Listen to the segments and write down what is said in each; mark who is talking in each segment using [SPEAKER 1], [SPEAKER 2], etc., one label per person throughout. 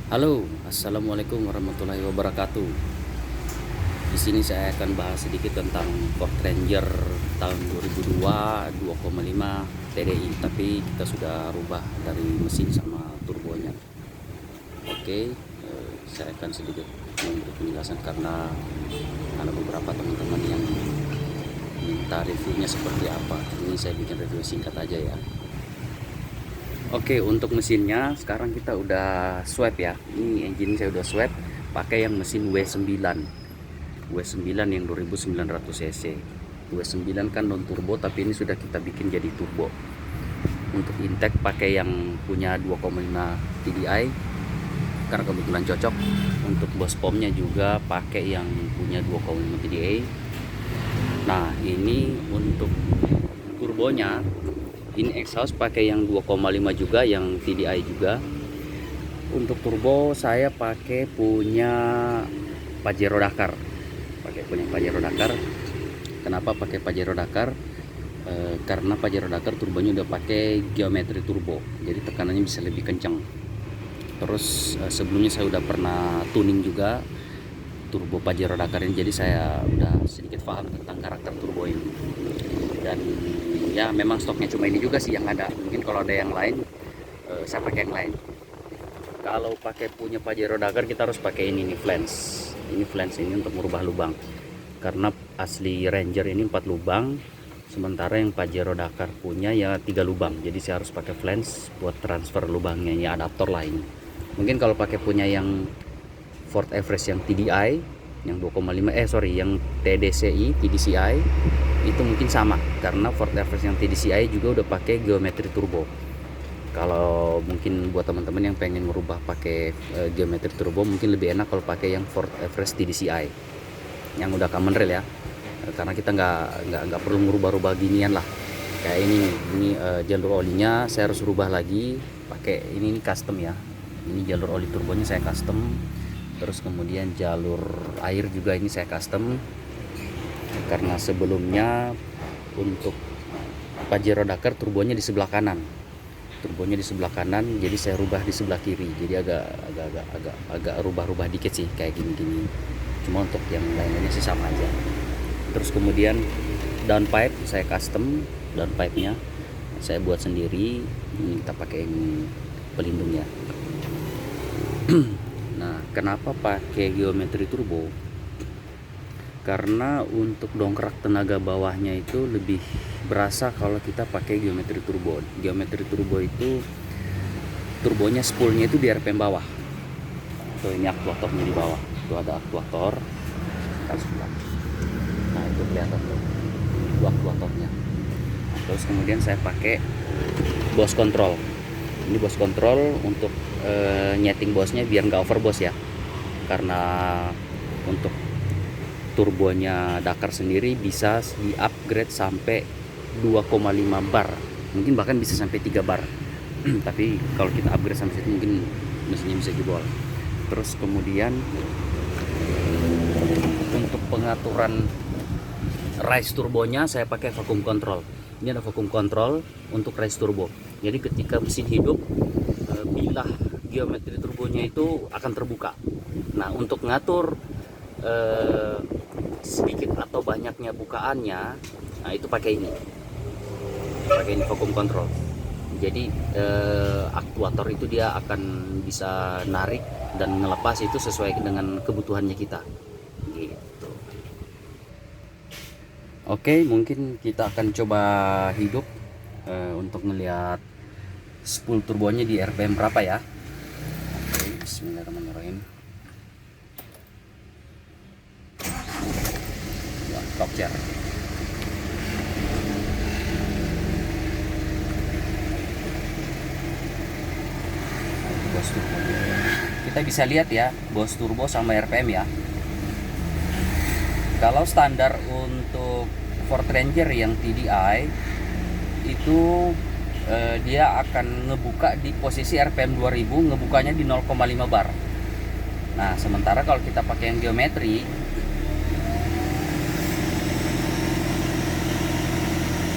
[SPEAKER 1] Halo, assalamualaikum warahmatullahi wabarakatuh. Di sini saya akan bahas sedikit tentang Ford Ranger tahun 2002 2,5 TDI, tapi kita sudah rubah dari mesin sama turbonya. Oke, saya akan sedikit memberi penjelasan karena ada beberapa teman-teman yang minta reviewnya seperti apa. Ini saya bikin review singkat aja ya. Oke, untuk mesinnya sekarang kita udah swap ya. Ini engine saya udah swap pakai yang mesin W9. W9 yang 2900 cc. W9 kan non turbo, tapi ini sudah kita bikin jadi turbo. Untuk intake pakai yang punya 2,5 TDI karena kebetulan cocok. Untuk bos pomnya juga pakai yang punya 2,5 TDI. Nah, ini untuk turbonya, ini exhaust pakai yang 2,5 juga, yang TDI juga. Untuk turbo saya pakai punya Pajero Dakar. Kenapa pakai Pajero Dakar? Karena Pajero Dakar turbonya udah pakai geometri turbo, jadi tekanannya bisa lebih kencang. Terus sebelumnya saya udah pernah tuning juga turbo Pajero Dakar ini, jadi saya udah sedikit paham tentang karakter turbo ini. Dan ya memang stoknya cuma ini juga sih yang ada. Mungkin kalau ada yang lain saya pakai yang lain. Kalau pakai punya Pajero Dakar kita harus pakai ini nih, flange. Ini flange ini untuk merubah lubang. Karena asli Ranger ini 4 lubang, sementara yang Pajero Dakar punya ya 3 lubang. Jadi saya harus pakai flange buat transfer lubangnya, ya adaptor lah ini. Mungkin kalau pakai punya yang Ford Everest yang TDI yang 2,5 yang TDCI itu mungkin sama, karena Ford Everest yang TDCI juga udah pakai geometri turbo. Kalau mungkin buat teman-teman yang pengen merubah pakai geometri turbo, mungkin lebih enak kalau pakai yang Ford Everest TDCI yang udah common rail ya, karena kita nggak perlu merubah-rubah ginian lah. Kayak ini jalur olinya saya harus rubah lagi pakai ini custom ya. Ini jalur oli turbonya saya custom. Terus kemudian jalur air juga ini saya custom, karena sebelumnya untuk Pajero Dakar turbonya di sebelah kanan, jadi saya rubah di sebelah kiri, jadi agak rubah-rubah dikit sih kayak gini. Cuma untuk yang lainnya sih sama aja. Terus kemudian downpipe saya custom, downpipe-nya saya buat sendiri. Ini kita pakai ini pelindung ya. Nah, kenapa pakai geometri turbo? Karena untuk dongkrak tenaga bawahnya itu lebih berasa kalau kita pakai geometri turbo. Geometri turbo itu turbonya spoolnya itu di RPM bawah. Tuh, ini aktuatornya di bawah. Itu ada aktuator. Nah, itu kelihatan tuh. Itu aktuatornya. Terus kemudian saya pakai bos control. Ini bos control untuk nyeting bosnya biar nggak overbos ya, karena untuk turbonya Dakar sendiri bisa di upgrade sampai 2,5 bar, mungkin bahkan bisa sampai 3 bar. Tapi kalau kita upgrade sampai situ mungkin mesinnya bisa jebol. Terus kemudian untuk pengaturan rise turbonya saya pakai vacuum control. Ini ada vacuum control untuk rise turbo, jadi ketika mesin hidup bilah geometri turbonya itu akan terbuka. Nah, untuk ngatur sedikit atau banyaknya bukaannya, nah itu pakai ini vacuum control. Jadi aktuator itu dia akan bisa narik dan ngelepas itu sesuai dengan kebutuhannya kita gitu. Oke, mungkin kita akan coba hidup untuk melihat spool turbonya di RPM berapa ya. Oke, bismillahirrahmanirrahim. Ya, top jar. Nah, bos turbo. Kita bisa lihat ya bos turbo sama RPM ya. Kalau standar untuk Ford Ranger yang TDI itu dia akan ngebuka di posisi RPM 2000, ngebukanya di 0,5 bar. Nah, sementara kalau kita pakai yang geometri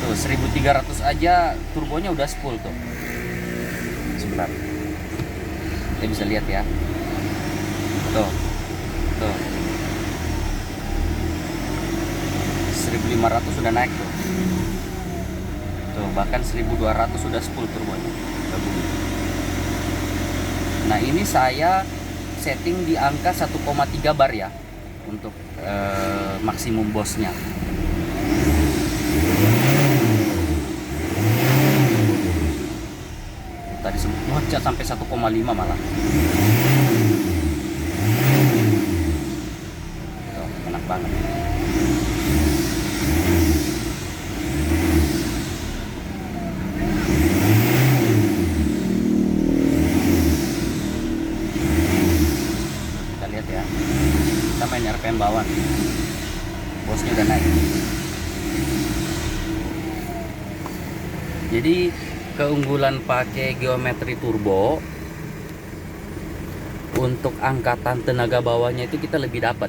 [SPEAKER 1] tuh 1300 aja turbonya udah full tuh. Sebentar, kita bisa lihat ya. Tuh, tuh. 1500 sudah naik tuh. Tuh, bahkan 1200 sudah 10 turbonya. Nah, ini saya setting di angka 1,3 bar ya untuk maksimum bosnya. Tadi sempat loncat sampai 1,5 malah. Tuh, enak banget. Kita lihat ya. Kita main RPM bawah. Bosnya udah naik. Jadi keunggulan pakai geometri turbo, untuk angkatan tenaga bawahnya itu kita lebih dapat.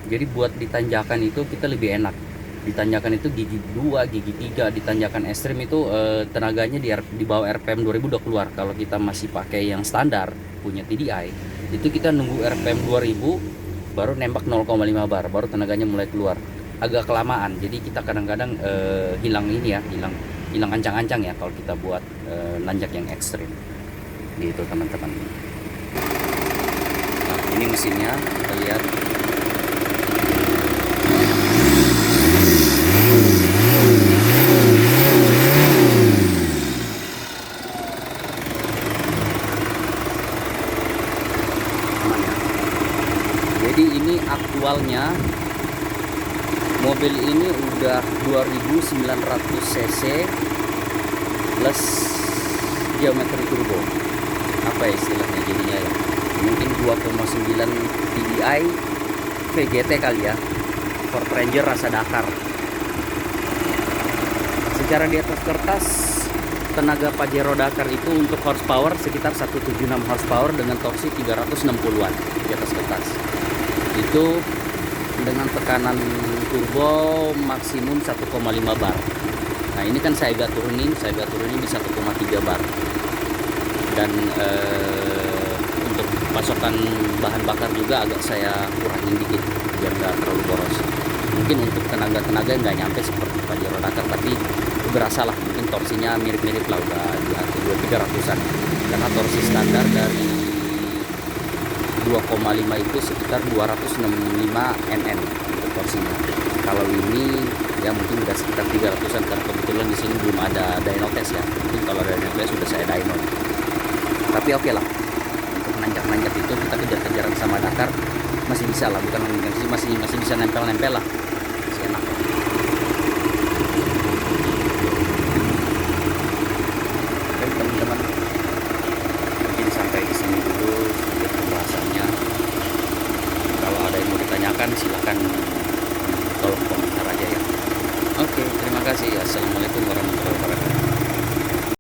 [SPEAKER 1] Jadi buat di tanjakan itu kita lebih enak. Di tanjakan itu gigi 2, gigi 3, di tanjakan ekstrim itu tenaganya di bawah RPM 2000 udah keluar. Kalau kita masih pakai yang standar punya TDI, itu kita nunggu RPM 2000 baru nembak 0,5 bar, baru tenaganya mulai keluar. Agak kelamaan. Jadi kita kadang-kadang hilang ini ya, hilang ancang-ancang ya kalau kita buat nanjak yang ekstrim. Gitu teman-teman. Nah, ini mesinnya kita lihat. Jadi ini aktualnya mobil ini udah 2900 cc plus geometri turbo. Apa ya istilahnya jadinya ya? Mungkin 2,9 TDI VGT kali ya. Ford Ranger rasa Dakar. Secara di atas kertas tenaga Pajero Dakar itu untuk horsepower sekitar 176 horsepower dengan torsi 360-an di atas kertas. Itu dengan tekanan turbo maksimum 1,5 bar. Nah, ini kan saya agak turunin di 1,3 bar. Dan untuk pasokan bahan bakar juga agak saya kurangin dikit biar nggak terlalu boros. Mungkin untuk tenaga nggak nyampe seperti Pajero Dakar, tapi berasa lah, mungkin torsinya mirip-mirip lah, udah di atas 300-an. Karena torsi standar dari 2,5 itu sekitar 265 Nm untuk torsinya. Kalau ini ya mungkin udah sekitar 300-an, karena kebetulan di sini belum ada dyno test ya. Mungkin kalau ada dyno test sudah saya dyno. Tapi oke lah, untuk nanjak-nanjak itu kita kejar-kejaran sama Dakar masih bisa lah, bukan masih bisa nempel-nempel lah, masih enak. Oke teman-teman, mungkin sampai di sini dulu sedikit pembahasannya. Kalau ada yang mau ditanyakan silahkan tolong komentar aja ya. Oke, terima kasih. Assalamualaikum warahmatullahi wabarakatuh.